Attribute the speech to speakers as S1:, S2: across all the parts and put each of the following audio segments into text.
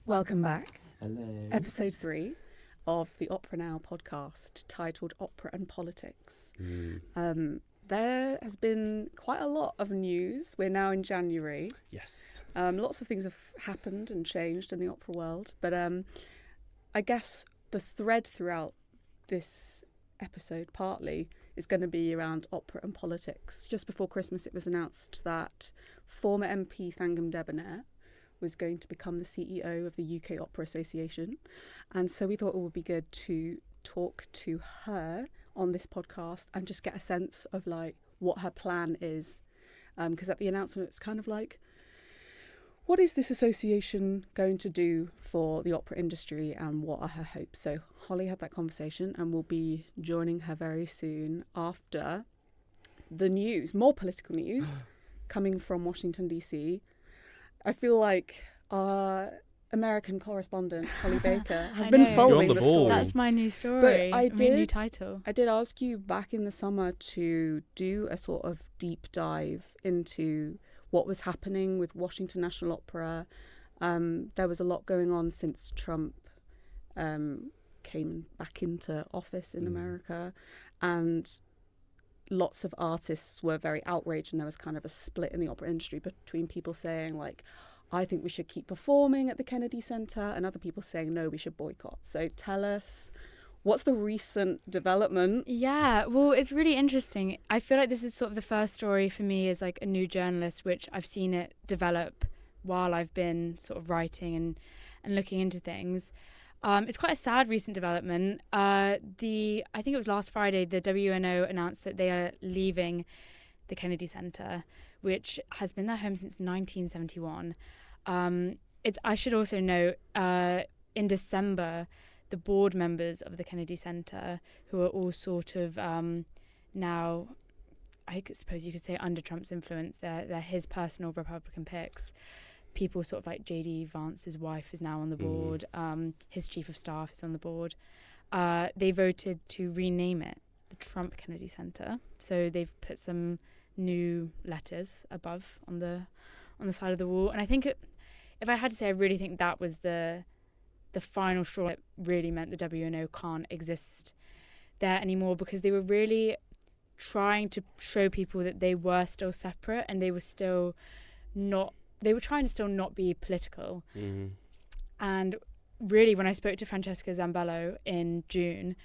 S1: Welcome back.
S2: Hello.
S1: Episode 3 of the Opera Now podcast, titled Opera and Politics. There has been quite a lot of news. We're now in January.
S2: Yes.
S1: Lots of things have happened and changed in the opera world. But I guess the thread throughout this episode partly is going to be around opera and politics. Just before Christmas, it was announced that former MP Thangam Debbonaire was going to become the CEO of the UK Opera Association. And so we thought it would be good to talk to her on this podcast and just get a sense of like what her plan is. Because at the announcement, it's kind of like, what is this association going to do for the opera industry and what are her hopes? So Holly had that conversation and we'll be joining her very soon after the news, more political news coming from Washington, D.C. I feel like our American correspondent, Holly Baker, has been following the story.
S3: That's my new story.
S1: But
S3: new title.
S1: I did ask you back in the summer to do a sort of deep dive into what was happening with Washington National Opera. There was a lot going on since Trump came back into office in America, and lots of artists were very outraged, and there was kind of a split in the opera industry between people saying like, I think we should keep performing at the Kennedy Center, and other people saying no, we should boycott. So tell us, what's the recent development?
S3: Yeah, well, it's really interesting. I feel like this is sort of the first story for me as like a new journalist, which I've seen it develop while I've been sort of writing and looking into things. It's quite a sad recent development. I think it was last Friday, the WNO announced that they are leaving the Kennedy Center, which has been their home since 1971. I should also note, in December, the board members of the Kennedy Center, who are all sort of now, I suppose you could say under Trump's influence, they're his personal Republican picks. People sort of like J.D. Vance's wife is now on the board. His chief of staff is on the board. They voted to rename it the Trump Kennedy Center. So they've put some new letters above on the side of the wall. And I think if I had to say, I really think that was the final straw that really meant the WNO can't exist there anymore, because they were really trying to show people that they were still separate and they were trying to still not be political. And really, when I spoke to Francesca Zambello in June,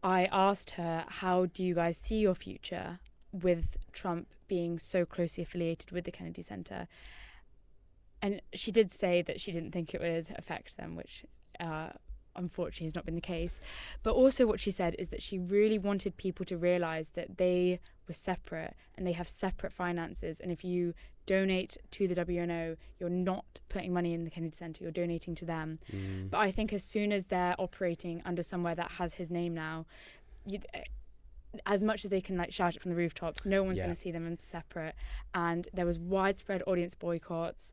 S3: I asked her, how do you guys see your future with Trump being so closely affiliated with the Kennedy Center? And she did say that she didn't think it would affect them, which unfortunately has not been the case. But also what she said is that she really wanted people to realize that they were separate and they have separate finances. And if you donate to the WNO, you're not putting money in the Kennedy Center, you're donating to them. But I think as soon as they're operating under somewhere that has his name now, as much as they can like shout it from the rooftops, no one's going to see them as separate. And there was widespread audience boycotts.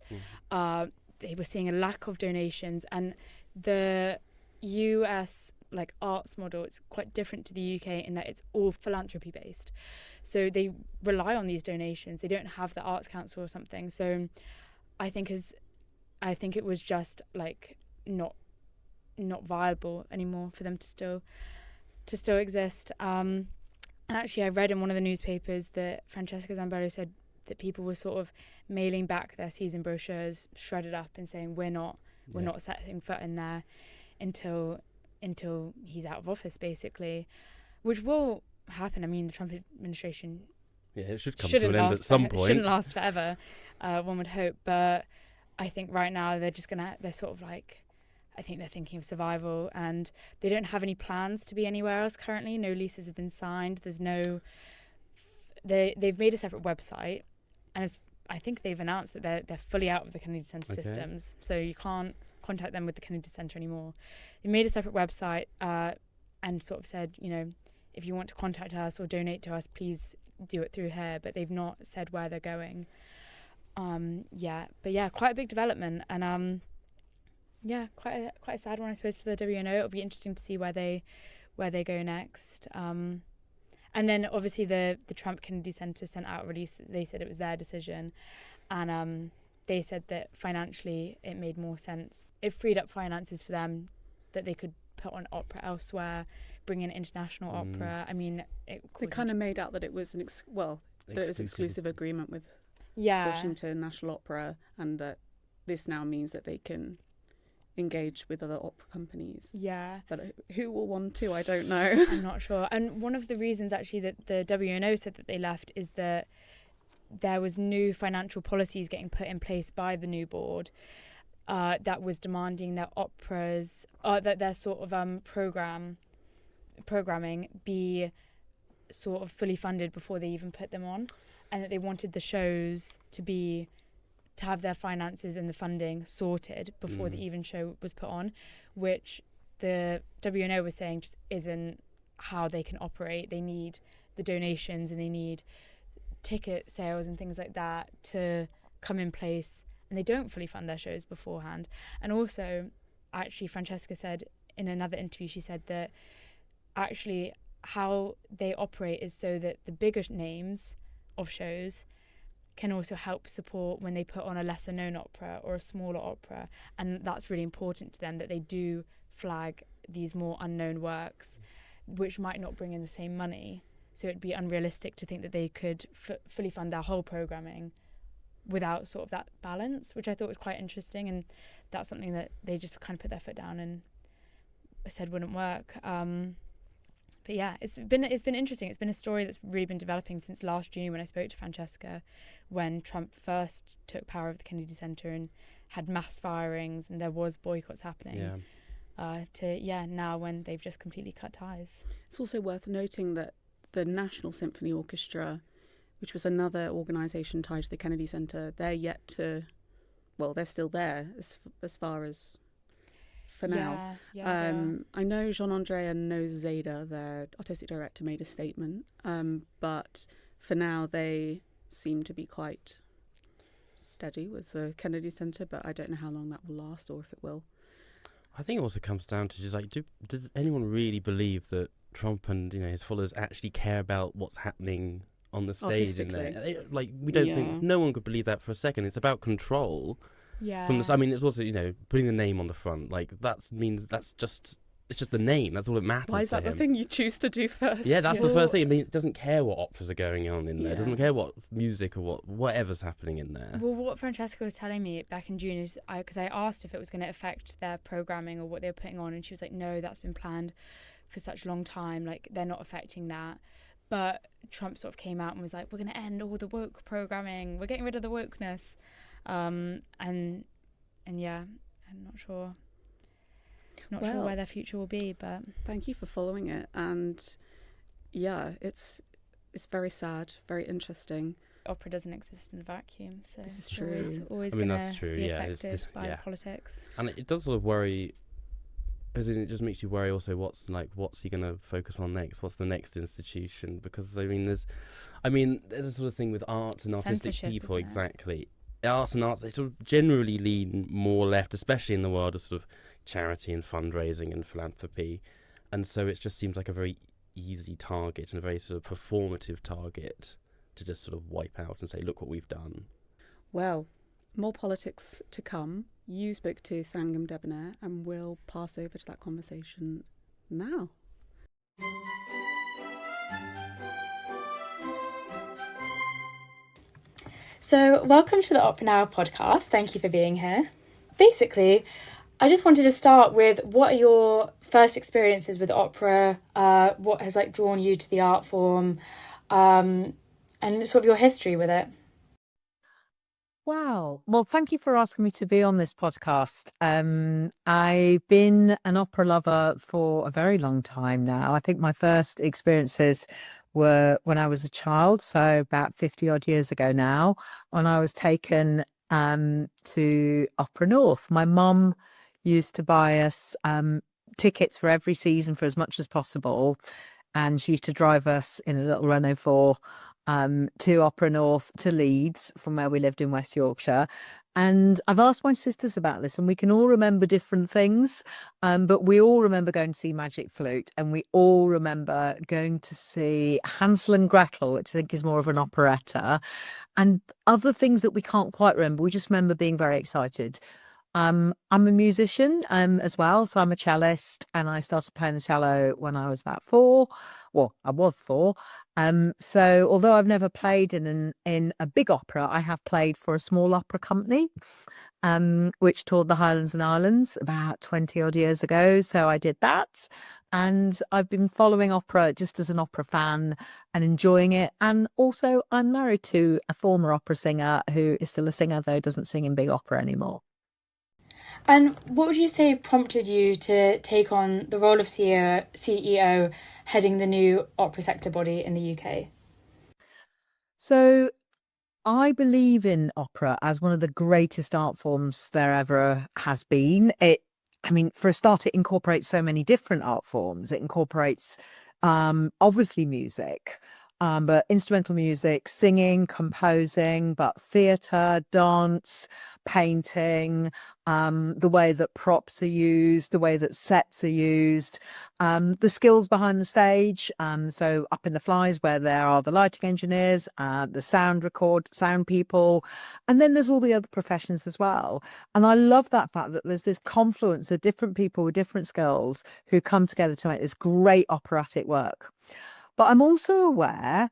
S3: They were seeing a lack of donations, and the US like arts model, it's quite different to the UK in that it's all philanthropy based. So they rely on these donations. They don't have the Arts Council or something. So I think it was just like not viable anymore for them to still exist. And actually, I read in one of the newspapers that Francesca Zambello said that people were sort of mailing back their season brochures shredded up and saying we're not setting foot in there until he's out of office, basically, which will happen. I mean, the Trump administration
S2: it should come to an end at some point.
S3: Shouldn't last forever, one would hope. But I think right now they're sort of like, I think they're thinking of survival, and they don't have any plans to be anywhere else currently. No leases have been signed. They've made a separate website, and I think they've announced that they're fully out of the Kennedy Center systems, so you can't contact them with the Kennedy Center anymore. They made a separate website and sort of said, if you want to contact us or donate to us, please do it through here. But they've not said where they're going. Quite a big development, and quite a sad one, I suppose, for the WNO. It'll be interesting to see where they go next. And then obviously the Trump Kennedy Center sent out a release that they said it was their decision, and they said that financially it made more sense. It freed up finances for them that they could put on opera elsewhere, bring in international opera. I mean,
S1: they kind of made out that it was that it was exclusive agreement with Washington National Opera, and that this now means that they can engage with other opera companies.
S3: Yeah.
S1: But who will want to? I don't know.
S3: I'm not sure. And one of the reasons actually that the WNO said that they left is that there was new financial policies getting put in place by the new board that was demanding that operas, that their sort of programming be sort of fully funded before they even put them on, and that they wanted the shows to have their finances and the funding sorted before the even show was put on, which the WNO was saying just isn't how they can operate. They need the donations and they need ticket sales and things like that to come in place, and they don't fully fund their shows beforehand. And also, actually, Francesca said in another interview, she said that actually how they operate is so that the bigger names of shows can also help support when they put on a lesser known opera or a smaller opera, and that's really important to them, that they do flag these more unknown works which might not bring in the same money. So it'd be unrealistic to think that they could fully fund their whole programming without sort of that balance, which I thought was quite interesting, and that's something that they just kind of put their foot down and said wouldn't work. But yeah, it's been interesting. It's been a story that's really been developing since last June when I spoke to Francesca, when Trump first took power of the Kennedy Center and had mass firings and there was boycotts happening. Now when they've just completely cut ties.
S1: It's also worth noting that the National Symphony Orchestra, which was another organisation tied to the Kennedy Center, they're still there as far as for now. I know Jean-André and Nose Zeta, their artistic director, made a statement, but for now they seem to be quite steady with the Kennedy Center, but I don't know how long that will last or if it will.
S2: I think it also comes down to just like, does anyone really believe that Trump and his followers actually care about what's happening on the stage in there? Like, we don't think, no one could believe that for a second. It's about control.
S3: Yeah.
S2: From the, I mean, it's also putting the name on the front. Like it's just the name. That's all it matters.
S1: Why is that the thing you choose to do first?
S2: Yeah, that's the first thing. I mean, it doesn't care what operas are going on in there. It doesn't care what music or whatever's happening in there.
S3: Well, what Francesca was telling me back in June is, because I asked if it was going to affect their programming or what they were putting on, and she was like, no, that's been planned for such a long time. Like, they're not affecting that. But Trump sort of came out and was like, we're going to end all the woke programming. We're getting rid of the wokeness. And yeah, I'm not sure where their future will be, but
S1: thank you for following it. And yeah, it's very sad, very interesting.
S3: Opera doesn't exist in a vacuum, so
S1: this is true.
S3: Always that's true. Be affected by politics.
S2: And it does sort of worry, as in it just makes you worry also what's he going to focus on next? What's the next institution? Because there's a sort of thing with arts and artistic people, exactly. Arts and arts, they sort of generally lean more left, especially in the world of sort of charity and fundraising and philanthropy. And so it just seems like a very easy target and a very sort of performative target to just sort of wipe out and say, look what we've done.
S1: Well, more politics to come. You spoke to Thangam Debbonaire, and we'll pass over to that conversation now.
S3: So, welcome to the Opera Now podcast. Thank you for being here. Basically, I just wanted to start with, what are your first experiences with opera? What has drawn you to the art form, and sort of your history with it?
S4: Wow. Well, thank you for asking me to be on this podcast. I've been an opera lover for a very long time now. I think my first experiences were when I was a child, so about 50 odd years ago now, when I was taken to Opera North. My mum used to buy us tickets for every season for as much as possible, and she used to drive us in a little Renault 4 to Opera North, to Leeds, from where we lived in West Yorkshire. And I've asked my sisters about this, and we can all remember different things. But we all remember going to see Magic Flute, and we all remember going to see Hansel and Gretel, which I think is more of an operetta, and other things that we can't quite remember. We just remember being very excited. I'm a musician as well, so I'm a cellist, and I started playing the cello when I was about 4. Well, I was 4. So although I've never played in a big opera, I have played for a small opera company, which toured the Highlands and Islands about 20 odd years ago. So I did that, and I've been following opera just as an opera fan and enjoying it. And also, I'm married to a former opera singer who is still a singer, though doesn't sing in big opera anymore.
S3: And what would you say prompted you to take on the role of CEO heading the new opera sector body in the UK?
S4: So I believe in opera as one of the greatest art forms there ever has been. For a start, it incorporates so many different art forms. It incorporates obviously music, but instrumental music, singing, composing, but theatre, dance, painting, the way that props are used, the way that sets are used, the skills behind the stage. So up in the flies where there are the lighting engineers, the sound people, and then there's all the other professions as well. And I love that fact that there's this confluence of different people with different skills who come together to make this great operatic work. But I'm also aware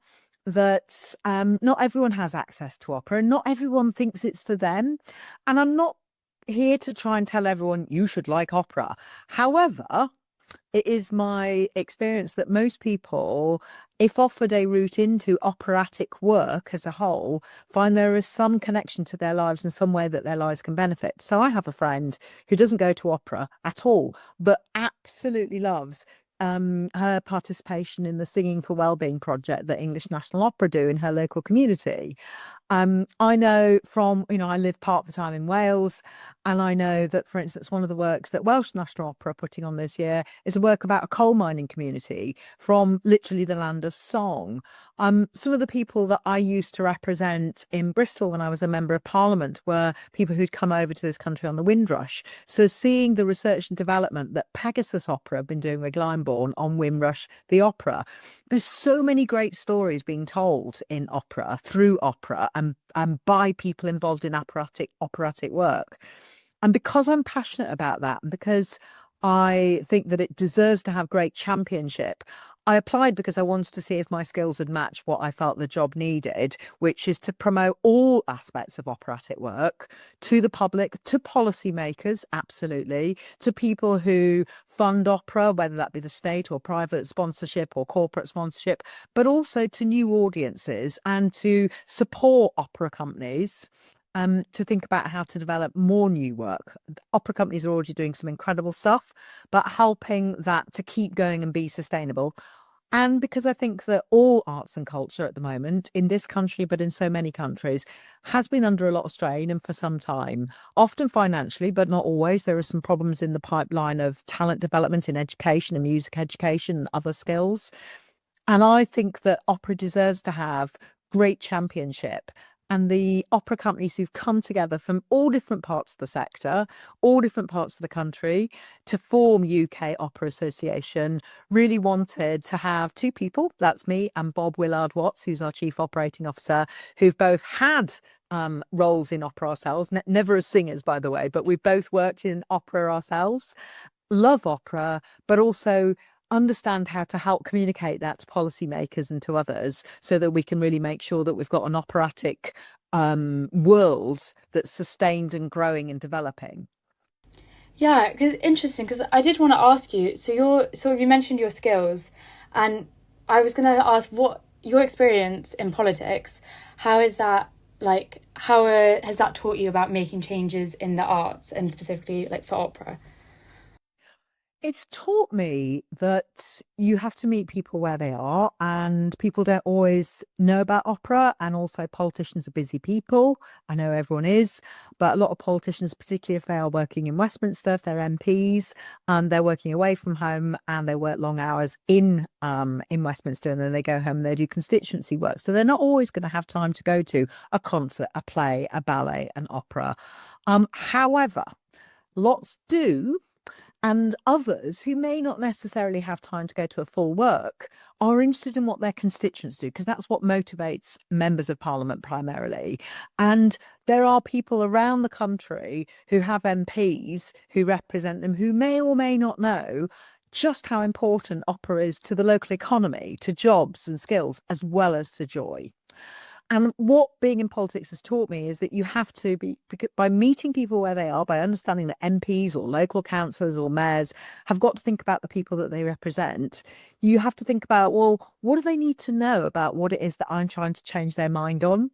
S4: that not everyone has access to opera, and not everyone thinks it's for them. And I'm not here to try and tell everyone you should like opera. However, it is my experience that most people, if offered a route into operatic work as a whole, find there is some connection to their lives in some way that their lives can benefit. So I have a friend who doesn't go to opera at all, but absolutely loves her participation in the Singing for Wellbeing project that English National Opera do in her local community. I know from, I live part of the time in Wales, and I know that, for instance, one of the works that Welsh National Opera are putting on this year is a work about a coal mining community from literally the land of song. Some of the people that I used to represent in Bristol when I was a member of Parliament were people who'd come over to this country on the Windrush. So seeing the research and development that Pegasus Opera have been doing with Glyndebourne on Windrush, the opera, there's so many great stories being told in opera, through opera, and by people involved in operatic work. And because I'm passionate about that, and because I think that it deserves to have great championship, I applied because I wanted to see if my skills would match what I felt the job needed, which is to promote all aspects of operatic work to the public, to policymakers, absolutely, to people who fund opera, whether that be the state or private sponsorship or corporate sponsorship, but also to new audiences, and to support opera companies to think about how to develop more new work. Opera companies are already doing some incredible stuff, but helping that to keep going and be sustainable. And because I think that all arts and culture at the moment in this country, but in so many countries, has been under a lot of strain, and for some time, often financially, but not always. There are some problems in the pipeline of talent development in education and music education and other skills. And I think that opera deserves to have great championship. And the opera companies who've come together from all different parts of the sector, all different parts of the country, to form UK Opera Association, really wanted to have 2 people, that's me and Bob Willard-Watts, who's our Chief Operating Officer, who've both had roles in opera ourselves, never as singers, by the way, but we've both worked in opera ourselves, love opera, but also understand how to help communicate that to policymakers and to others, so that we can really make sure that we've got an operatic world that's sustained and growing and developing.
S3: Yeah, interesting, because I did want to ask you, you mentioned your skills, and I was going to ask, what your experience in politics, how has that taught you about making changes in the arts, and specifically for opera?
S4: It's taught me that you have to meet people where they are, and people don't always know about opera, and also politicians are busy people. I know everyone is, but a lot of politicians, particularly if they are working in Westminster, if they're MPs, and they're working away from home and they work long hours in Westminster, and then they go home and they do constituency work. So they're not always going to have time to go to a concert, a play, a ballet, an opera. However, lots do. And others who may not necessarily have time to go to a full work are interested in what their constituents do, because that's what motivates members of parliament primarily. And there are people around the country who have MPs who represent them who may or may not know just how important opera is to the local economy, to jobs and skills, as well as to joy. And what being in politics has taught me is that you have to be, by meeting people where they are, by understanding that MPs or local councillors or mayors have got to think about the people that they represent. You have to think about, well, what do they need to know about what it is that I'm trying to change their mind on?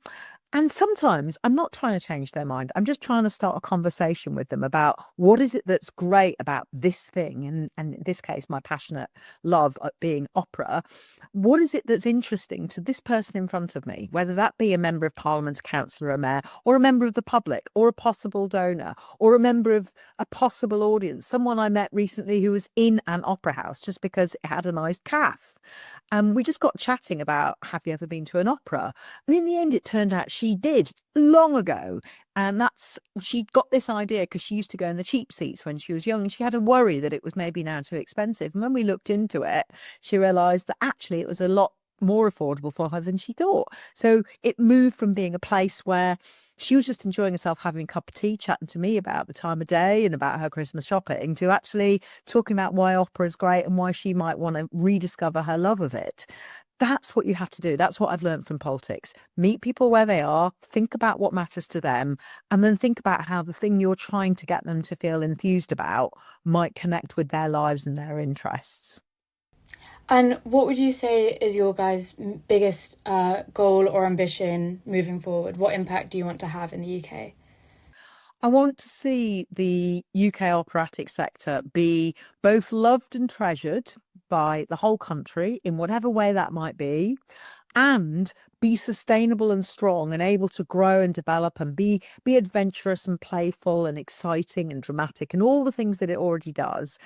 S4: And sometimes I'm not trying to change their mind. I'm just trying to start a conversation with them about what is it that's great about this thing. And in this case, my passionate love at being opera. What is it that's interesting to this person in front of me, whether that be a member of parliament, a councillor, a mayor, or a member of the public, or a possible donor, or a member of a possible audience, someone I met recently who was in an opera house just because it had a nice cafe. And we just got chatting about, have you ever been to an opera? And in the end, it turned out she did long ago. And she got this idea because she used to go in the cheap seats when she was young. And she had a worry that it was maybe now too expensive. And when we looked into it, she realised that actually it was a lot more affordable for her than she thought. So it moved from being a place where she was just enjoying herself, having a cup of tea, chatting to me about the time of day and about her Christmas shopping, to actually talking about why opera is great and why she might want to rediscover her love of it. That's what you have to do. That's what I've learned from politics. Meet people where they are, think about what matters to them, and then think about how the thing you're trying to get them to feel enthused about might connect with their lives and their interests.
S3: And what would you say is your guys' biggest goal or ambition moving forward? What impact do you want to have in the UK?
S4: I want to see the UK operatic sector be both loved and treasured by the whole country in whatever way that might be, and be sustainable and strong and able to grow and develop and be adventurous and playful and exciting and dramatic and all the things that it already does.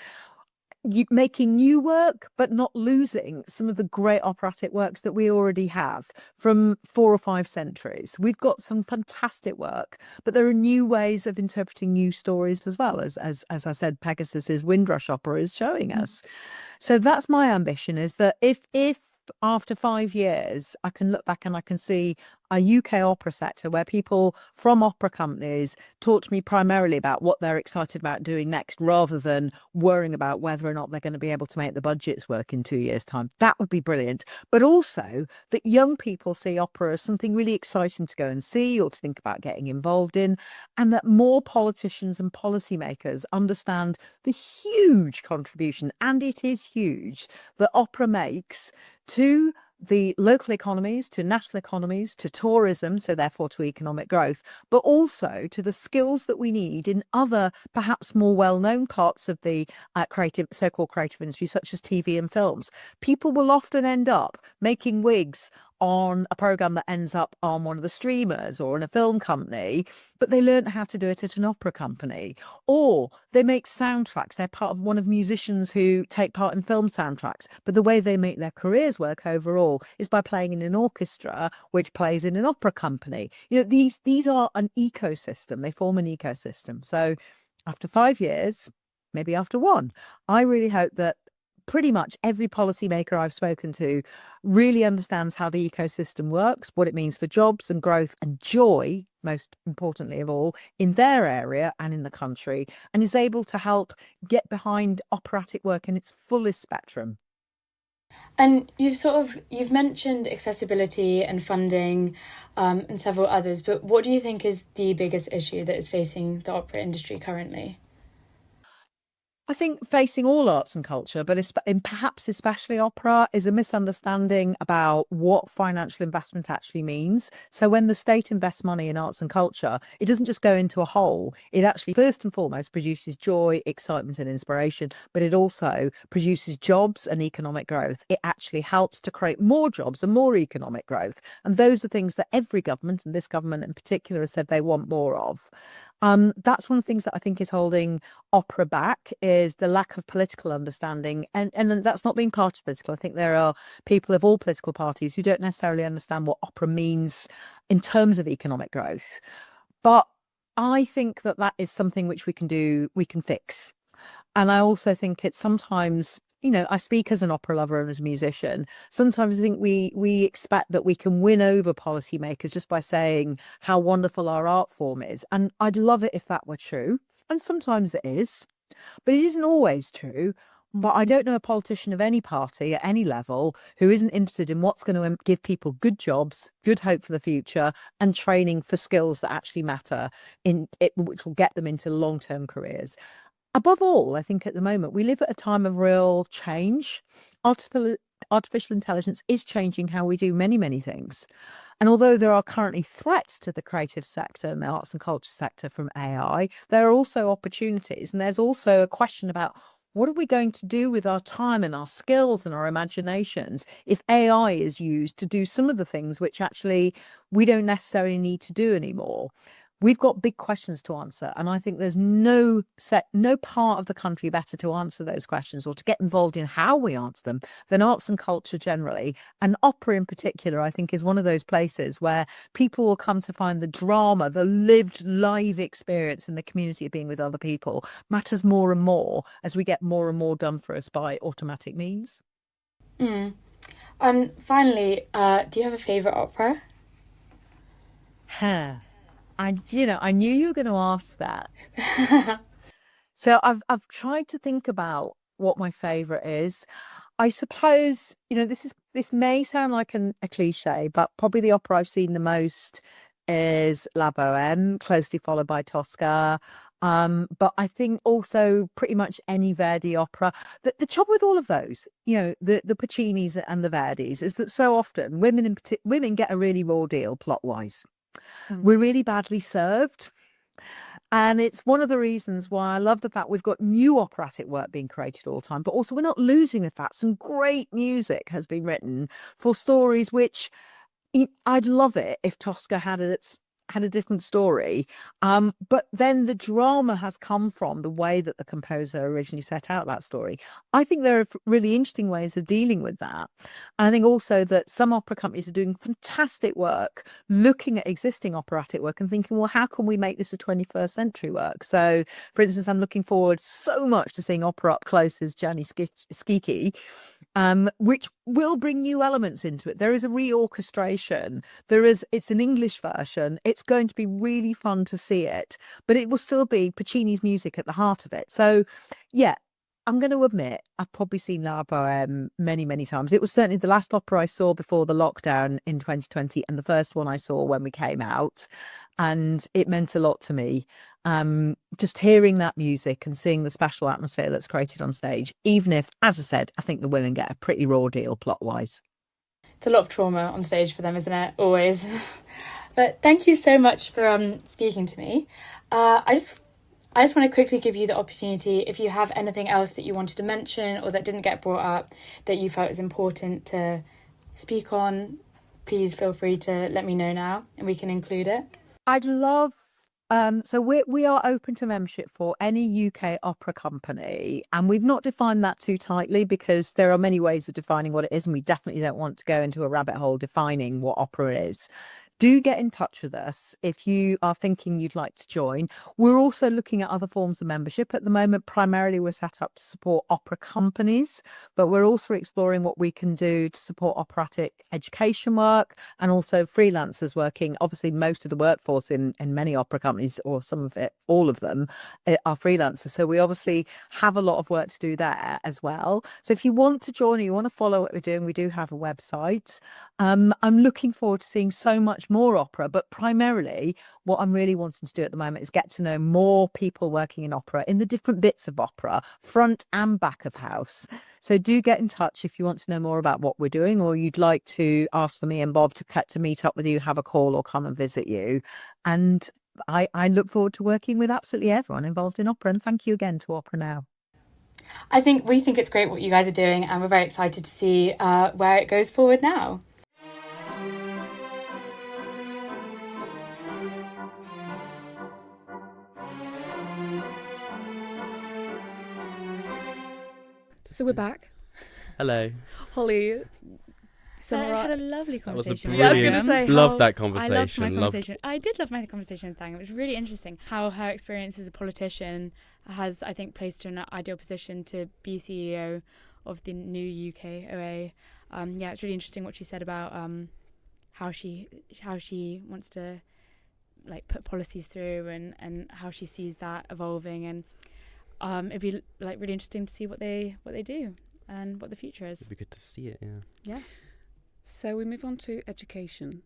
S4: Making new work, but not losing some of the great operatic works that we already have from 4 or 5 centuries. We've got some fantastic work, but there are new ways of interpreting new stories as well, as I said, Pegasus's Windrush opera is showing us. So that's my ambition, is that if after 5 years, I can look back and I can see a UK opera sector where people from opera companies talk to me primarily about what they're excited about doing next, rather than worrying about whether or not they're going to be able to make the budgets work in 2 years' time. That would be brilliant. But also that young people see opera as something really exciting to go and see or to think about getting involved in, and that more politicians and policymakers understand the huge contribution, and it is huge, that opera makes to the local economies, to national economies, to tourism, so therefore to economic growth, but also to the skills that we need in other, perhaps more well-known parts of the so-called creative industry, such as TV and films. People will often end up making wigs on a program that ends up on one of the streamers or in a film company, but they learn how to do it at an opera company. Or they make soundtracks. They're part of one of musicians who take part in film soundtracks, but the way they make their careers work overall is by playing in an orchestra which plays in an opera company. You know, these are an ecosystem. They form an ecosystem. So after 5 years, maybe after 1, I really hope that pretty much every policymaker I've spoken to really understands how the ecosystem works, what it means for jobs and growth and joy, most importantly of all, in their area and in the country, and is able to help get behind operatic work in its fullest spectrum.
S3: And you've mentioned accessibility and funding and several others, but what do you think is the biggest issue that is facing the opera industry currently?
S4: I think facing all arts and culture, but perhaps especially opera, is a misunderstanding about what financial investment actually means. So when the state invests money in arts and culture, it doesn't just go into a hole. It actually, first and foremost, produces joy, excitement and inspiration, but it also produces jobs and economic growth. It actually helps to create more jobs and more economic growth. And those are things that every government, and this government in particular, has said they want more of. That's one of the things that I think is holding opera back, is the lack of political understanding. And that's not being party political. I think there are people of all political parties who don't necessarily understand what opera means in terms of economic growth. But I think that is something which we can fix. And I also think it's sometimes, I speak as an opera lover and as a musician. Sometimes I think we expect that we can win over policymakers just by saying how wonderful our art form is. And I'd love it if that were true. And sometimes it is, but it isn't always true. But I don't know a politician of any party at any level who isn't interested in what's going to give people good jobs, good hope for the future, and training for skills that actually matter, which will get them into long-term careers. Above all, I think at the moment, we live at a time of real change. Artificial intelligence is changing how we do many, many things. And although there are currently threats to the creative sector and the arts and culture sector from AI, there are also opportunities. And there's also a question about what are we going to do with our time and our skills and our imaginations if AI is used to do some of the things which actually we don't necessarily need to do anymore. We've got big questions to answer, and I think there's no part of the country better to answer those questions or to get involved in how we answer them than arts and culture generally. And opera in particular, I think, is one of those places where people will come to find the drama, the lived live experience in the community of being with other people matters more and more as we get more and more done for us by automatic means.
S3: And finally, do you have a favourite opera?
S4: I knew you were going to ask that. So I've tried to think about what my favourite is. I suppose, this may sound like a cliche, but probably the opera I've seen the most is La Bohème, closely followed by Tosca. But I think also pretty much any Verdi opera. The trouble with all of those, the Puccinis and the Verdis, is that so often women get a really raw deal plot-wise. We're really badly served. And it's one of the reasons why I love the fact we've got new operatic work being created all the time, but also we're not losing the fact some great music has been written for stories which I'd love it if Tosca had a different story. But then the drama has come from the way that the composer originally set out that story. I think there are really interesting ways of dealing with that. And I think also that some opera companies are doing fantastic work looking at existing operatic work and thinking, well, how can we make this a 21st century work? So, for instance, I'm looking forward so much to seeing opera up close as Jonny Skiki, which will bring new elements into it. There is a reorchestration. It's an English version. It's going to be really fun to see it, but it will still be Puccini's music at the heart of it. So, yeah, I'm going to admit I've probably seen La Bohème many, many times. It was certainly the last opera I saw before the lockdown in 2020 and the first one I saw when we came out. And it meant a lot to me. Just hearing that music and seeing the special atmosphere that's created on stage, even if, as I said, I think the women get a pretty raw deal plot-wise.
S3: It's a lot of trauma on stage for them, isn't it? Always. But thank you so much for speaking to me. I just want to quickly give you the opportunity, if you have anything else that you wanted to mention or that didn't get brought up that you felt is important to speak on, please feel free to let me know now and we can include it.
S4: I'd love... So we are open to membership for any UK opera company, and we've not defined that too tightly because there are many ways of defining what it is, and we definitely don't want to go into a rabbit hole defining what opera is. Do get in touch with us if you are thinking you'd like to join. We're also looking at other forms of membership. At the moment, primarily we're set up to support opera companies, but we're also exploring what we can do to support operatic education work and also freelancers working. Obviously, most of the workforce in many opera companies, or some of it, all of them, are freelancers. So we obviously have a lot of work to do there as well. So if you want to join or you want to follow what we're doing, we do have a website. I'm looking forward to seeing so much much more opera, but primarily what I'm really wanting to do at the moment is get to know more people working in opera, in the different bits of opera, front and back of house. So do get in touch if you want to know more about what we're doing, or you'd like to ask for me and Bob to meet up with you, have a call, or come and visit you. And I look forward to working with absolutely everyone involved in opera. And thank you again to Opera Now.
S3: We think it's great what you guys are doing, and we're very excited to see where it goes forward now.
S1: So we're back.
S2: Hello.
S1: Holly,
S3: I had a lovely conversation.
S2: That was a brilliant.
S1: Yeah, I was gonna say,
S2: loved that
S3: I
S2: conversation.
S3: loved my conversation. I did love my conversation with Thang. It was really interesting how her experience as a politician has, I think, placed her in an ideal position to be CEO of the new UK OA. Yeah, it's really interesting what she said about how she wants to like put policies through and how she sees that evolving, and it'd be like really interesting to see what they do and what the future is.
S2: It'd be good to see it. Yeah.
S1: So we move on to education,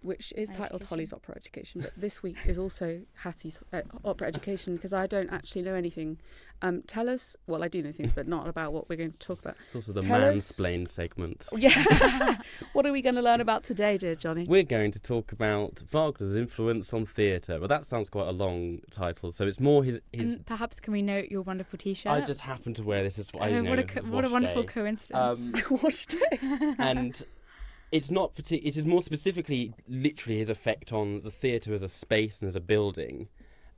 S1: which is titled Holly's Opera Education. But this week is also Hattie's Opera Education, because I don't actually know anything. Tell us, well, I do know things, but not about what we're going to talk about.
S2: It's also the mansplain segment.
S1: Yeah. What are we going to learn about today, dear Jonny?
S2: We're going to talk about Wagner's influence on theatre. But that sounds quite a long title, so it's more his...
S3: And perhaps can we note your wonderful T-shirt?
S2: I just happen to wear this as
S3: what a wonderful coincidence.
S1: Wash day.
S2: And it's not it is more specifically literally his effect on the theatre as a space and as a building.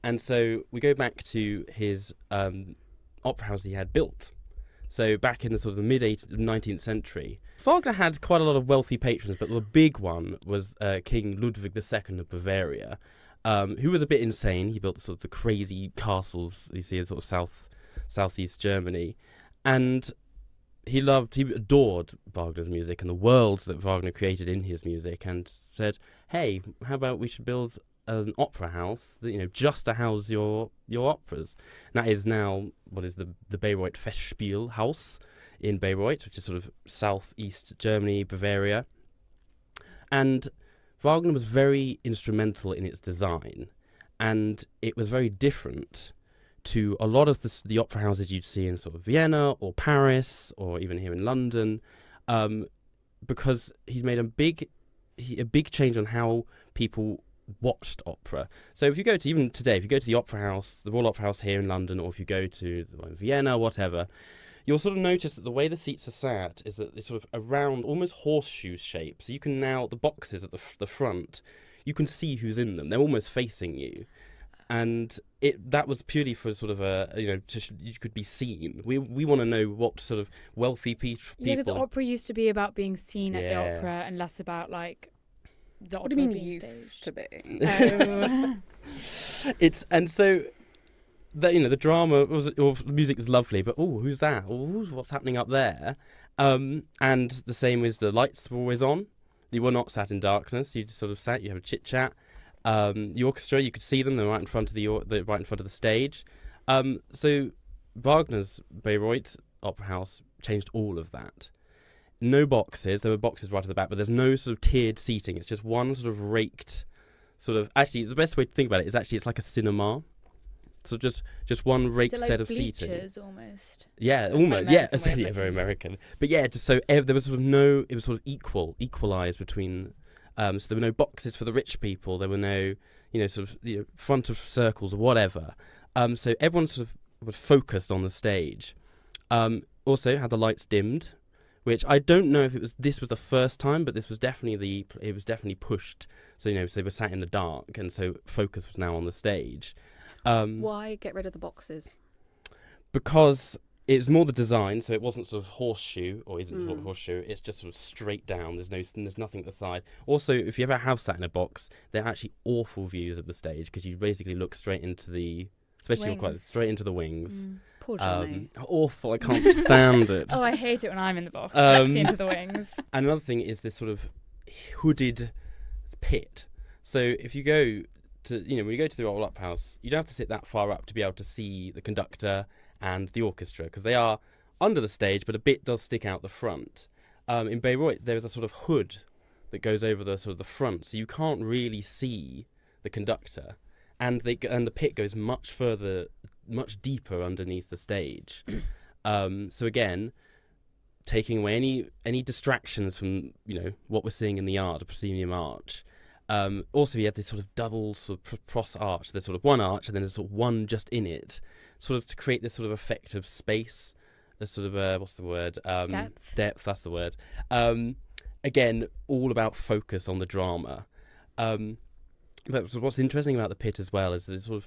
S2: And so we go back to his opera house he had built. So back in the sort of the mid-19th century, Wagner had quite a lot of wealthy patrons, but the big one was King Ludwig II of Bavaria, who was a bit insane. He built sort of the crazy castles you see in sort of southeast Germany, and he adored Wagner's music and the world that Wagner created in his music, and said, "Hey, how about we should build an opera house that, just to house your operas." And that is now what is the Bayreuth Festspiel House in Bayreuth, which is sort of southeast Germany, Bavaria. And Wagner was very instrumental in its design, and it was very different to a lot of the opera houses you'd see in sort of Vienna or Paris or even here in London, because he's made a big change on how people watched opera. So if you go to, even today, if you go to the opera house, the Royal Opera House here in London, or if you go to Vienna or whatever, you'll sort of notice that the way the seats are sat is that it's sort of a round, almost horseshoe shape. So you can now, the boxes at the front, you can see who's in them. They're almost facing you. And that was purely for sort of you could be seen. We want to know what sort of wealthy people.
S3: Yeah, because opera used to be about being seen at the opera and less about like the
S1: What do you mean used to be?
S2: And so the drama or the music is lovely, but who's that? What's happening up there? And the same with the lights were always on. You were not sat in darkness. You just sort of sat. You have a chit chat. The orchestra, you could see them. They're right in front of the stage. So Wagner's Bayreuth Opera House changed all of that. No boxes. There were boxes right at the back, but there's no sort of tiered seating. It's just one sort of raked, actually the best way to think about it is actually it's like a cinema. So just one raked set of seating.
S3: Almost.
S2: Yeah, almost. Yeah, essentially very American. But yeah, just so there was sort of it was sort of equalised between. So there were no boxes for the rich people. There were no, front of circles or whatever. So everyone sort of was focused on the stage. Also had the lights dimmed, which I don't know if this was the first time, but this was definitely it was definitely pushed. So so they were sat in the dark, and so focus was now on the stage.
S1: Why get rid of the boxes?
S2: Because it was more the design, so it wasn't sort of horseshoe, or isn't horseshoe, it's just sort of straight down. There's nothing at the side. Also, if you ever have sat in a box, they're actually awful views of the stage, because you basically look straight into the, especially straight into the wings.
S1: Poor Jonny.
S2: Awful, I can't stand it.
S3: Oh, I hate it when I'm in the box. Into the wings.
S2: And another thing is this sort of hooded pit. So if you go to, when you go to the Royal Opera House, you don't have to sit that far up to be able to see the conductor and the orchestra, because they are under the stage, but a bit does stick out the front. In Bayreuth, there is a sort of hood that goes over the sort of the front, so you can't really see the conductor, and the pit goes much further, much deeper underneath the stage. So again, taking away any distractions from what we're seeing in the art, the proscenium arch. Also, you have this sort of double sort of cross arch. There's sort of one arch, and then there's sort of one just in it, sort of to create this sort of effect of space. There's sort of what's the word? Depth. That's the word. Again, all about focus on the drama. But what's interesting about the pit as well is that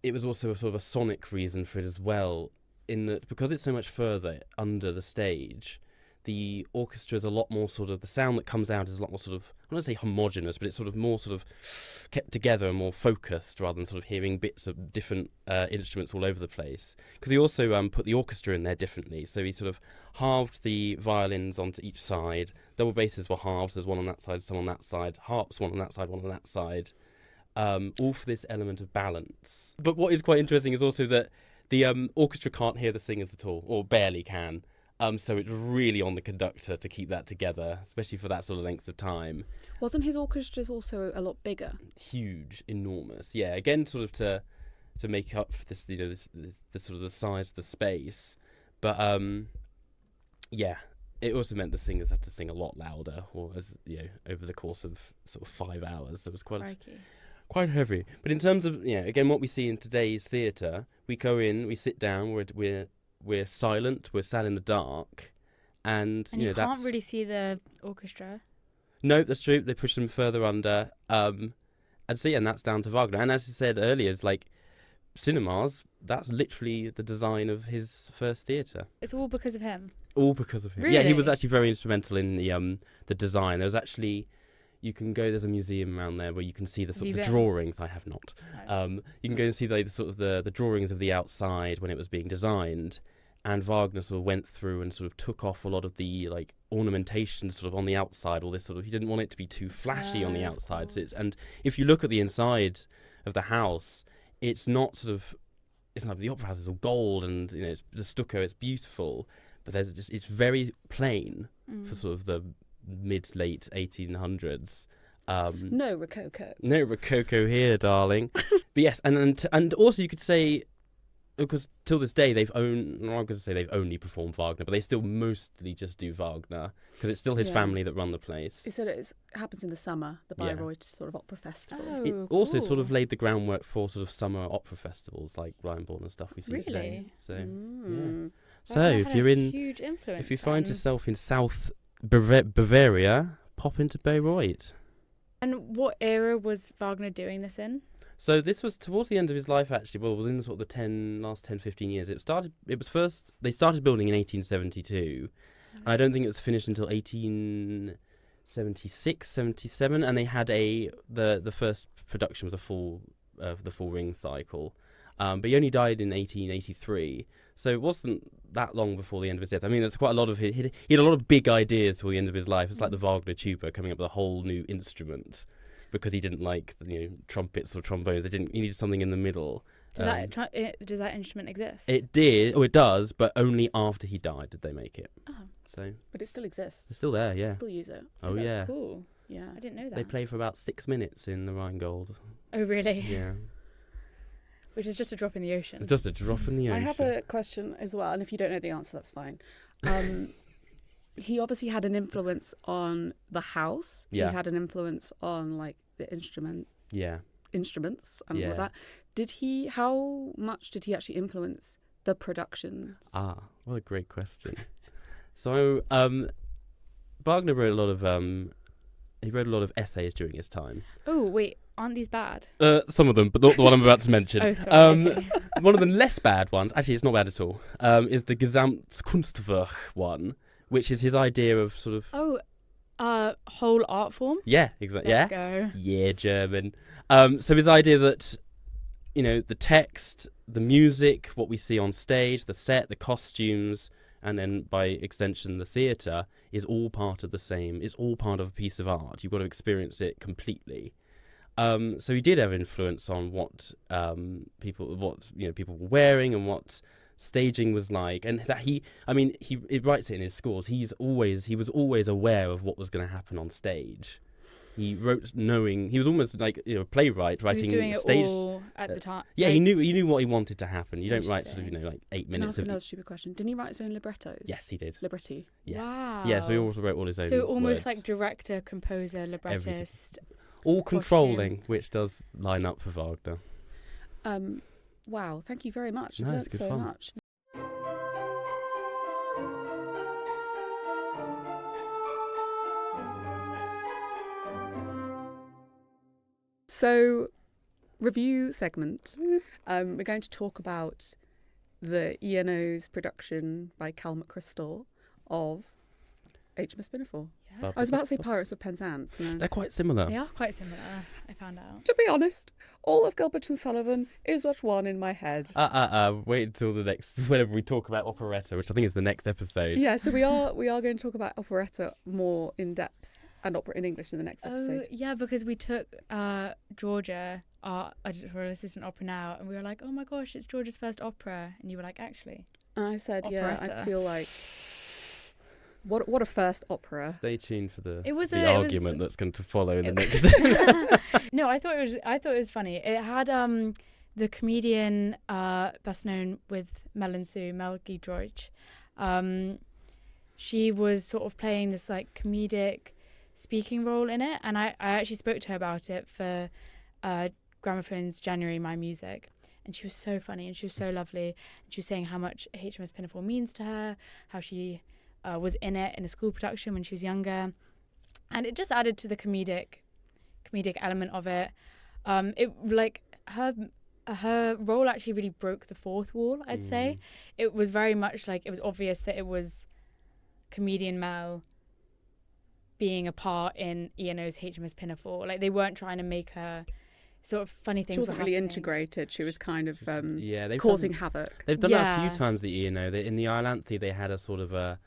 S2: it was also a sort of a sonic reason for it as well, in that because it's so much further under the stage, the orchestra is a lot more sort of, the sound that comes out is a lot more sort of, I don't want to say homogenous, but it's sort of more sort of kept together and more focused rather than sort of hearing bits of different instruments all over the place. Because he also put the orchestra in there differently. So he sort of halved the violins onto each side. Double basses were halved. There's one on that side, some on that side. Harps, one on that side, one on that side. All for this element of balance. But what is quite interesting is also that the orchestra can't hear the singers at all, or barely can. So it's really on the conductor to keep that together, especially for that sort of length of time.
S1: Wasn't his orchestras also a lot bigger?
S2: Huge, enormous. Yeah, again, sort of to make up for this, this sort of the size of the space. But yeah, it also meant the singers had to sing a lot louder, or over the course of sort of 5 hours. So it was quite heavy. But in terms of again, what we see in today's theatre, we go in, we sit down, we're silent, we're sat in the dark, and
S3: you can't really see the orchestra.
S2: No, that's true. They push them further under, and that's down to Wagner. And as I said earlier, it's like cinemas. That's literally the design of his first theatre.
S3: It's all because of him.
S2: All because of him.
S3: Really?
S2: Yeah, he was actually very instrumental in the design. There was actually. You can go. There's a museum around there where you can see the sort of the drawings. I have not. No. You can go and see the sort of the drawings of the outside when it was being designed, and Wagner sort of went through and sort of took off a lot of the ornamentation sort of on the outside. All this sort of, he didn't want it to be too flashy on the outside. So and if you look at the inside of the house, it's not the opera house is all gold and it's the stucco. It's beautiful, but it's very plain for sort of the mid-late 1800s.
S1: No Rococo.
S2: No Rococo here, darling. But yes, and also you could say, because till this day I'm going to say they've only performed Wagner, but they still mostly just do Wagner because it's still his family that run the place.
S1: He said it happens in the summer, the Bayreuth sort of opera festival.
S3: Oh,
S2: it also sort of laid the groundwork for sort of summer opera festivals like Rhineborn and stuff we see today. So yeah. So if you find yourself in South Bavaria, pop into Bayreuth.
S3: And what era was Wagner doing this in?
S2: So this was towards the end of his life, actually. Well, it was in sort of the last 10, 15 years. They started building in 1872. And I don't think it was finished until 1876, 77. And they had the first production was the full ring cycle. But he only died in 1883. So it wasn't that long before the end of his death. I mean, there's quite a lot of he had a lot of big ideas for the end of his life. It's like the Wagner tuba coming up with a whole new instrument because he didn't like trumpets or trombones. He needed something in the middle.
S3: Does that instrument exist?
S2: It did. Oh, it does, but only after he died did they make it.
S3: Oh.
S2: So.
S1: But it still exists.
S2: It's still there, yeah.
S1: They still use it.
S2: Oh,
S3: that's
S2: yeah.
S3: Cool.
S1: Yeah.
S3: I didn't know that.
S2: They play for about 6 minutes in the Rheingold.
S3: Oh, really?
S2: Yeah.
S3: Which is just a drop in the ocean.
S2: It's just a drop in the ocean.
S1: I have a question as well, and if you don't know the answer, that's fine. He obviously had an influence on the house.
S2: Yeah.
S1: He had an influence on the instruments and all of that. How much did he actually influence the productions?
S2: What a great question. So Wagner wrote a lot of essays during his time.
S3: Oh wait, aren't these bad?
S2: Some of them, but not the one I'm about to mention.
S3: Oh, sorry. Okay.
S2: One of the less bad ones, actually it's not bad at all, is the Gesamtkunstwerk one, which is his idea of sort of...
S3: whole art form?
S2: Yeah, exactly.
S3: Let's go.
S2: Yeah, German. So his idea that, the text, the music, what we see on stage, the set, the costumes, and then by extension the theatre is all part of the same. It's all part of a piece of art. You've got to experience it completely. So he did have influence on what people were wearing and what staging was like, and that he writes it in his scores. He was always aware of what was going to happen on stage. He wrote knowing he was almost like a playwright writing
S3: he was doing
S2: stage
S3: it all at the time.
S2: Yeah, he knew what he wanted to happen. You don't write sort of like 8 minutes.
S1: Can I ask another stupid question? Didn't he write his own librettos?
S2: Yes, he did.
S1: Libretti.
S2: Yes.
S3: Wow.
S2: Yeah, so he also wrote all his own.
S3: So almost
S2: words.
S3: like director, composer, librettist.
S2: All controlling, which does line up for Wagner.
S1: Wow, thank you very much.
S2: No,
S1: I've
S2: it's
S1: learnt
S2: good
S1: so
S2: fun.
S1: much. So, review segment. We're going to talk about the ENO's production by Cal McChrystal of HMS Pinafore.
S3: Yeah.
S1: I was about to say Pirates of Penzance. No.
S2: They're quite similar.
S3: They are quite similar, I found out.
S1: To be honest, all of Gilbert and Sullivan is what's one in my head.
S2: Wait until the next, whenever we talk about operetta, which I think is the next episode.
S1: Yeah, so we are going to talk about operetta more in depth and opera in English in the next episode.
S3: Oh, yeah, because we took Georgia, our editorial assistant opera now, and we were like, oh my gosh, it's Georgia's first opera. And you were like, actually.
S1: And I said,
S3: operetta.
S1: Yeah, I feel like, what a first opera.
S2: Stay tuned for the
S3: argument
S2: that's going to follow in the next.
S3: No, I thought it was funny. It had the comedian best known with Mel and Sue, Mel Giedroyc. She was sort of playing this like comedic speaking role in it, and I actually spoke to her about it for Gramophone's January My Music, and she was so funny and she was so lovely, and she was saying how much HMS Pinafore means to her, how she was in it in a school production when she was younger, and it just added to the comedic element of it. It like her role actually really broke the fourth wall, I'd say. It was very much like it was obvious that it was comedian Mel being a part in ENO's HMS Pinafore. Like, they weren't trying to make her sort of funny things.
S1: She wasn't really
S3: happening.
S1: integrated. She was kind of
S2: they've
S1: causing havoc.
S2: They've done that a few times. The ENO, in the Iolanthe, they had a sort of an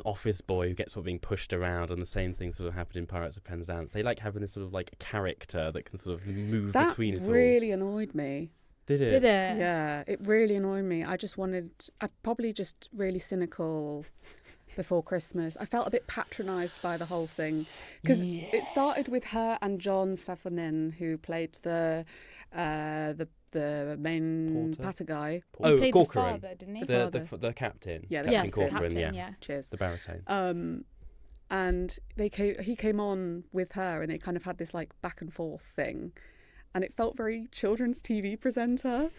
S2: office boy who gets sort of being pushed around, and the same thing sort of happened in Pirates of Penzance. They like having this sort of like character that can sort of move between it all.
S1: That really annoyed me.
S2: Did it?
S3: Did it?
S1: Yeah, it really annoyed me. I'm probably just really cynical before Christmas. I felt a bit patronised by the whole thing, because it started with her and John Safonin, who played the main patter guy.
S3: He played
S2: Corcoran.
S3: the father, didn't he?
S2: The captain.
S1: Yeah, the
S2: Captain
S1: captain.
S2: Corcoran.
S3: Yeah.
S1: Cheers.
S2: The baritone.
S1: And he came on with her, and they kind of had this like back and forth thing, and it felt very children's TV presenter,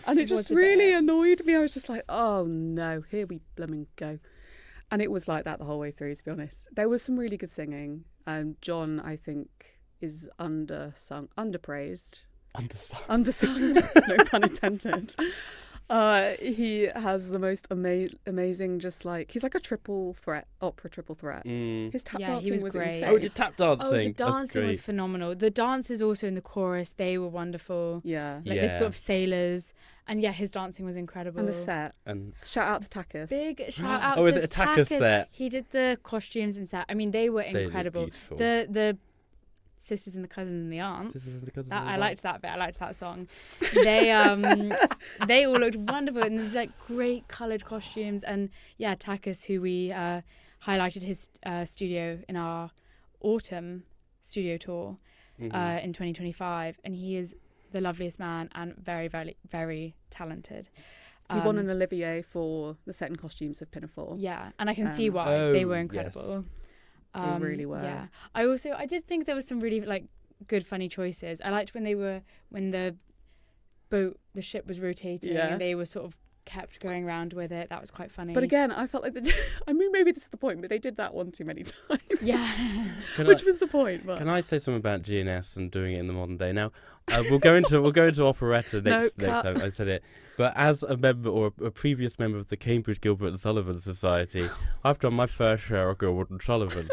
S1: and it just really annoyed me. I was just like, oh no, here we blooming go. And it was like that the whole way through, to be honest. There was some really good singing. John, I think, is underpraised. Undersung. No pun intended. He has the most amazing, just like, he's like a opera triple threat. His tap dancing was
S3: great.
S1: insane.
S2: Oh, the tap dancing.
S3: Oh, the dancing was phenomenal. The dancers also in the chorus, they were wonderful.
S1: Yeah.
S3: Like the sort of sailors. And yeah, his dancing was incredible.
S1: And the set.
S2: And
S1: shout out to Takis.
S3: Big shout out to
S2: is it a Takis set?
S3: He did the costumes and set. I mean, they were incredible. The sisters and the cousins and the aunts. I liked that bit. I liked that song. They all looked wonderful, and there's like great coloured costumes. And yeah, Takis, who we highlighted his studio in our autumn studio tour in 2025, and he is the loveliest man and very, very, very talented.
S1: He won an Olivier for the set and costumes of Pinafore.
S3: Yeah, and I can see why. They were incredible.
S1: Yes. They really were.
S3: Yeah, I did think there was some really like good, funny choices. I liked when the ship was rotating and they were sort of kept going around with it. That was quite funny.
S1: But again, I felt like I mean, maybe this is the point, but they did that one too many times.
S3: Yeah.
S1: Which was the point. But.
S2: Can I say something about GNS and doing it in the modern day? Now, we'll go into operetta next time. I said it. But as a member or a previous member of the Cambridge Gilbert and Sullivan Society, I've done my fair share of Gilbert and Sullivan.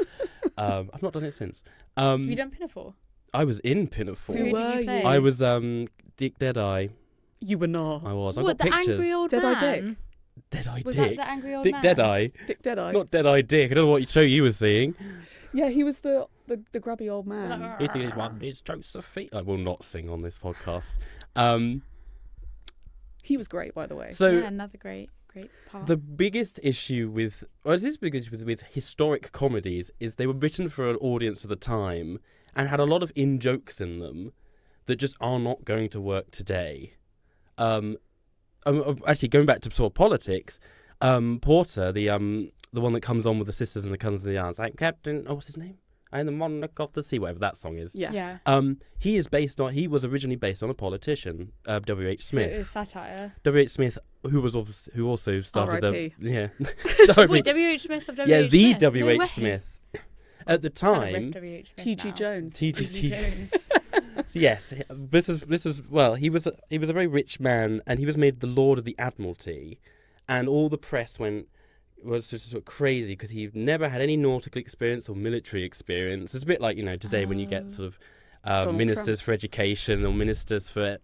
S2: I've not done it since.
S3: Have you done Pinafore?
S2: I was in Pinafore.
S3: Who did you play?
S2: I was Dick Deadeye.
S1: You were not.
S2: I was.
S3: What,
S2: I got
S3: the
S2: pictures.
S3: angry old
S1: Deadeye
S3: man?
S1: Dick?
S2: Deadeye
S3: Was
S2: Dick.
S3: that the angry old
S2: Dick
S3: man?
S2: Deadeye.
S1: Dick Deadeye.
S2: Not Deadeye Dick. I don't know what show you were seeing.
S1: Yeah, he was the grubby old man.
S2: He thinks one is Josephine. I will not sing on this podcast.
S1: He was great, by the way.
S2: So
S3: yeah, another great part.
S2: the biggest issue with historic comedies is they were written for an audience of the time and had a lot of in-jokes in them that just are not going to work today. Actually, going back to sort of politics, Porter, the one that comes on with the sisters and the cousins and the aunts, like Captain, what's his name? I'm the monarch of the sea, whatever that song is.
S3: Yeah.
S2: He was originally based on a politician, W.H. Smith.
S3: So it is satire.
S2: W.H. Smith, who also started
S1: R.I.P.
S3: Wait, W.H. Smith of W.H.
S2: Yeah, the
S3: Smith?
S2: W.H. Smith. At the time,
S1: T.G. Jones.
S2: T.G. Jones. Yes, this was well. He was a very rich man, and he was made the Lord of the Admiralty, and all the press was just sort of crazy because he never had any nautical experience or military experience. It's a bit like, today when you get sort of ministers Trump for education or ministers for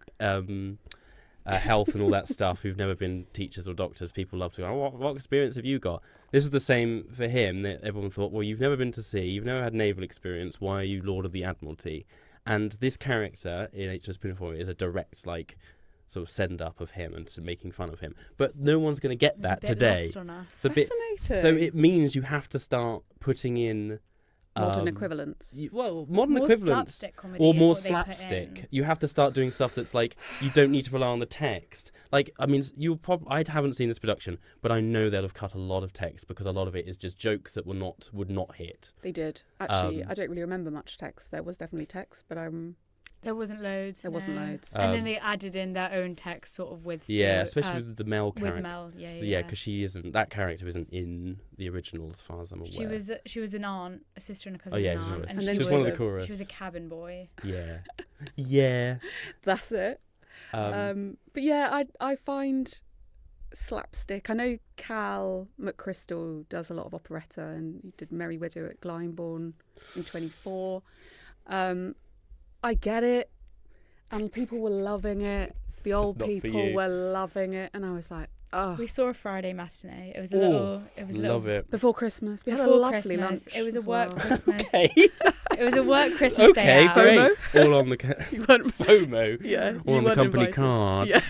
S2: health and all that stuff who've never been teachers or doctors. People love to go, what experience have you got? This is the same for him. That everyone thought, well, you've never been to sea, you've never had naval experience, why are you Lord of the Admiralty? And this character in HMS Pinafore is a direct, sort of send up of him and making fun of him. But no one's going to get that today.
S3: Lost on us.
S1: Fascinating.
S2: So it means you have to start putting in
S1: modern equivalents.
S2: Modern equivalents
S3: slapstick comedy
S2: or
S3: is
S2: more
S3: what they put in.
S2: slapstick. You have to start doing stuff that's like you don't need to rely on the text. Like, I mean, I haven't seen this production, but I know they'll have cut a lot of text because a lot of it is just jokes that would not hit.
S1: They did. Actually, I don't really remember much text. There was definitely text, but
S3: there wasn't loads.
S1: And
S3: then they added in their own text sort of with...
S2: especially with the Mel character.
S3: With Mel,
S2: yeah. Because that character isn't in the original as far as I'm aware.
S3: She was an aunt, a sister and a cousin.
S2: Oh, yeah,
S3: and aunt, and
S2: she was one of the chorus.
S3: She was a cabin boy.
S2: Yeah. Yeah.
S1: That's it. But yeah, I find slapstick. I know Cal McChrystal does a lot of operetta, and he did Merry Widow at Glyndebourne in 24. I get it, and people were loving it. The old people were loving it, and I was like, oh.
S3: We saw a Friday matinee. It was a little.
S2: Love it.
S1: Before Christmas. We had a lovely lunch.
S3: It was a work Christmas.
S2: Okay.
S3: It was a work Christmas day out.
S2: Okay, great. All on the FOMO.
S1: Yeah.
S2: All on the company card.
S1: Yeah.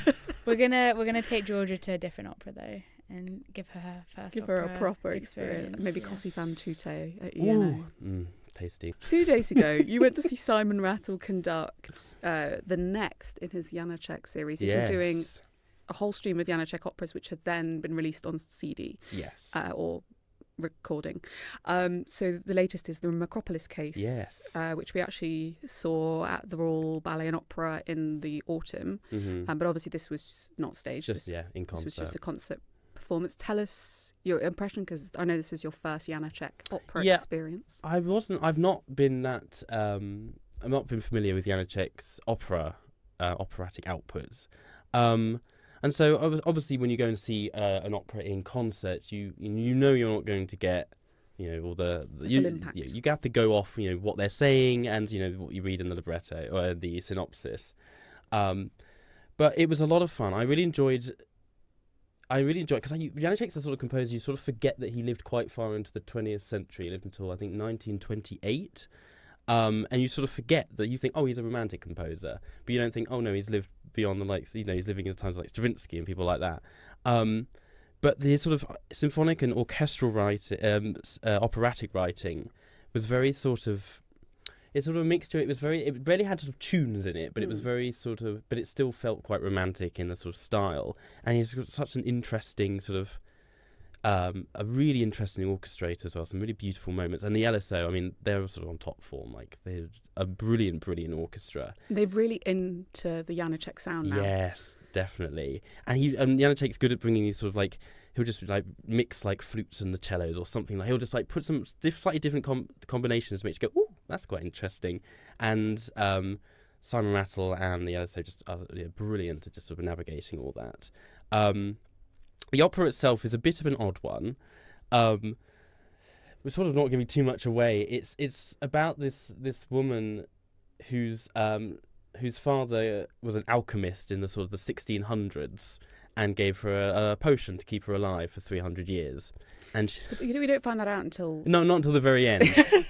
S3: We're gonna take Georgia to a different opera though, and give her first.
S1: Give her a proper experience. Maybe Cosi fan tutte at ENA.
S2: Ooh. Tasty.
S1: 2 days ago, you went to see Simon Rattle conduct the next in his Janáček series. He's been doing a whole stream of Janáček operas, which had then been released on CD.
S2: Yes.
S1: Or recording. So the latest is the Makropulos case, which we actually saw at the Royal Ballet and Opera in the autumn.
S2: Mm-hmm.
S1: But obviously this was not staged.
S2: In concert.
S1: This was just a concert performance. Tell us your impression, because I know this was your first Janáček opera experience.
S2: I've not been that. I've not been familiar with Janáček's operatic outputs, and so obviously when you go and see an opera in concert, you know you're not going to get all the
S1: impact.
S2: You have to go off what they're saying and what you read in the libretto or the synopsis. But it was a lot of fun. I really enjoyed because Janáček's the sort of composer you sort of forget that he lived quite far into the 20th century. He lived until I think 1928, and you sort of forget that. You think, oh, he's a romantic composer, but you don't think, oh no, he's lived beyond the he's living in times like Stravinsky and people like that. But the sort of symphonic and orchestral operatic writing was very sort of. It's sort of a mixture. It barely had sort of tunes in it, but it was very sort of, but it still felt quite romantic in the sort of style. And he's got such an interesting sort of, a really interesting orchestrator as well. Some really beautiful moments. And the LSO, I mean, they're sort of on top form. Like they're a brilliant orchestra.
S1: They're really into the Janáček sound now.
S2: Yes, definitely. And Janáček's good at bringing these sort of like. He'll just like mix like flutes and the cellos or something. Like he'll just like put some slightly different combinations to make you go, ooh, that's quite interesting. And Simon Rattle and the LSO just are brilliant at just sort of navigating all that. The opera itself is a bit of an odd one. We're sort of not giving too much away. It's about this woman whose father was an alchemist in the sort of the 1600s. And gave her a potion to keep her alive for 300 years. And
S1: we don't find that out until...
S2: No, not until the very end.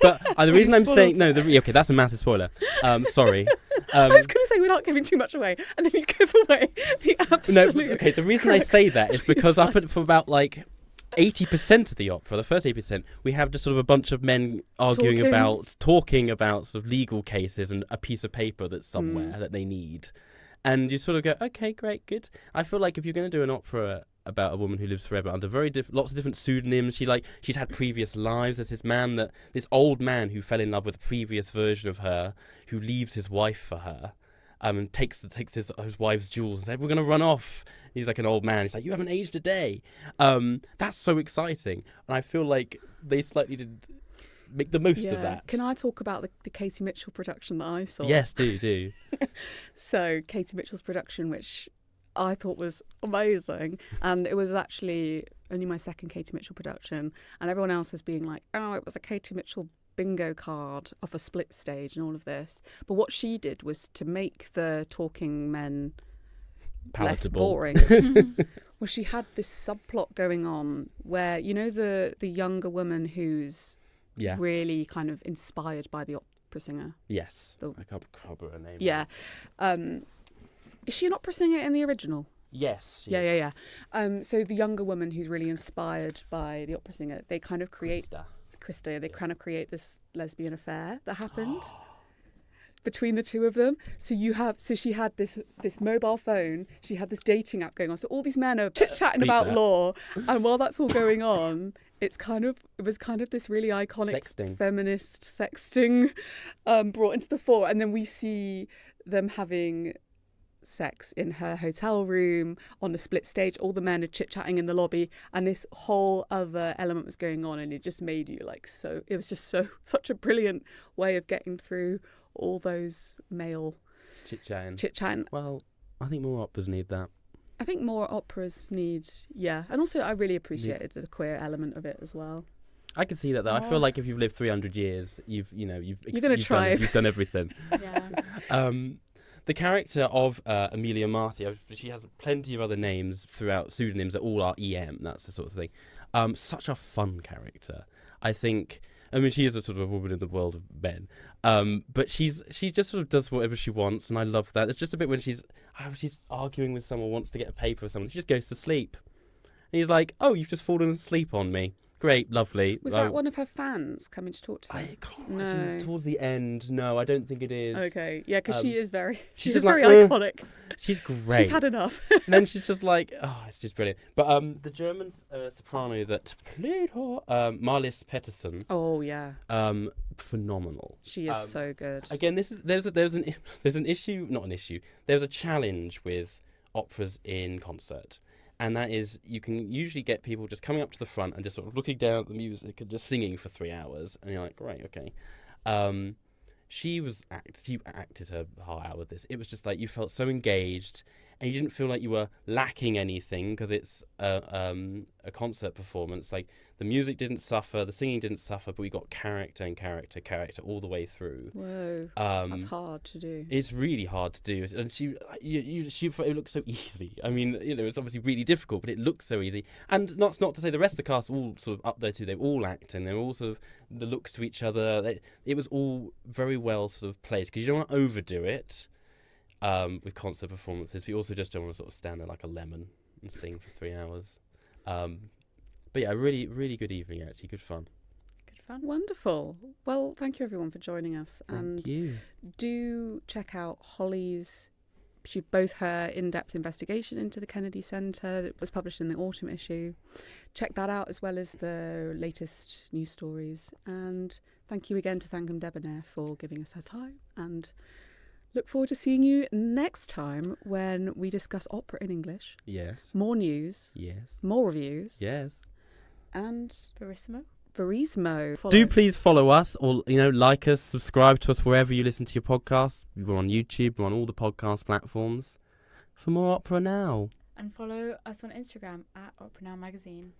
S2: But the reason I'm saying... No, okay, that's a massive spoiler. Sorry.
S1: I was going to say without giving too much away, and then you give away the absolute.
S2: No, okay. The reason I say that is because up for about like 80% of the opera, the first 80%, we have just sort of a bunch of men talking about sort of legal cases and a piece of paper that's somewhere that they need, and you sort of go, okay, great, good. I feel like if you're going to do an opera about a woman who lives forever under lots of different pseudonyms, she's had previous lives. There's this old man who fell in love with a previous version of her, who leaves his wife for her, and takes his wife's jewels and said, we're going to run off. He's like an old man. He's like, you haven't aged a day. That's so exciting. And I feel like they slightly did make the most of that.
S1: Can I talk about the Katie Mitchell production that I saw?
S2: Yes, do.
S1: So Katie Mitchell's production, which I thought was amazing, and it was actually only my second Katie Mitchell production, and everyone else was being like, oh, it was a Katie Mitchell bingo card off a split stage and all of this. But what she did was to make the talking men
S2: palatable.
S1: Less boring. Well, she had this subplot going on where, you know, the younger woman who's really kind of inspired by the opera singer.
S2: Yes. I can't remember her name.
S1: Yeah. Is she an opera singer in the original?
S2: Yes.
S1: Yeah. So the younger woman who's really inspired by the opera singer, they kind of create Krista. They kind of create this lesbian affair that happened between the two of them. So she had this mobile phone. She had this dating app going on. So all these men are chit-chatting about law, and while that's all going on, it was kind of this really iconic feminist sexting brought into the fore, and then we see them having sex in her hotel room on the split stage. All the men are chit-chatting in the lobby, and this whole other element was going on, and it just made you it was just such a brilliant way of getting through all those male chit-chatting.
S2: Well, I think more operas need that.
S1: I think more operas need, and also I really appreciated the queer element of it as well.
S2: I can see that though. I feel like if you've lived 300 years, you're
S1: going to try.
S2: You've done everything.
S3: Yeah.
S2: The character of Amelia Marty, she has plenty of other names throughout, pseudonyms that all are EM, that's the sort of thing. Such a fun character. I think, she is a sort of a woman in the world of men. But she just sort of does whatever she wants, and I love that. It's just a bit when she's arguing with someone, wants to get a paper with someone, she just goes to sleep. And he's like, oh, you've just fallen asleep on me. Great, lovely.
S1: Was that one of her fans coming to talk to her?
S2: I can't imagine. It's towards the end. No, I don't think it is.
S1: Okay, yeah, because she is very,
S2: she's
S1: just
S2: very
S1: iconic.
S2: She's great.
S1: She's had enough.
S2: And then she's just like, it's just brilliant. But the German soprano that played her, Marlis Pettersson.
S1: Oh yeah.
S2: Phenomenal.
S1: She is so good.
S2: Again, there's an issue, not an issue. There's a challenge with operas in concert. And that is, you can usually get people just coming up to the front and just sort of looking down at the music and just singing for 3 hours. And you're like, great, okay. She acted her heart out with this. It was just like you felt so engaged, and you didn't feel like you were lacking anything because it's a concert performance. Like the music didn't suffer, the singing didn't suffer, but we got character and character all the way through.
S1: Whoa, that's hard to do.
S2: It's really hard to do, and it looks so easy. I mean, it's obviously really difficult, but it looks so easy. And not to say the rest of the cast all sort of up there too. They're all acting. They're all sort of the looks to each other. It was all very well sort of played because you don't want to overdo it. With concert performances, but you also just don't want to sort of stand there like a lemon and sing for 3 hours. But yeah, really, really good evening, actually. Good fun.
S3: Good fun.
S1: Wonderful. Well, thank you everyone for joining us.
S2: Thank you.
S1: Do check out Holly's, both her in-depth investigation into the Kennedy Center that was published in the autumn issue. Check that out as well as the latest news stories. And thank you again to Thangam Debbonaire for giving us her time, and look forward to seeing you next time when we discuss opera in English.
S2: Yes.
S1: More news.
S2: Yes.
S1: More reviews.
S2: Yes.
S1: And
S3: Verismo.
S2: Do please follow us, or like us, subscribe to us wherever you listen to your podcast. We're on YouTube, we're on all the podcast platforms. For more Opera Now.
S3: And follow us on Instagram at Opera Now Magazine.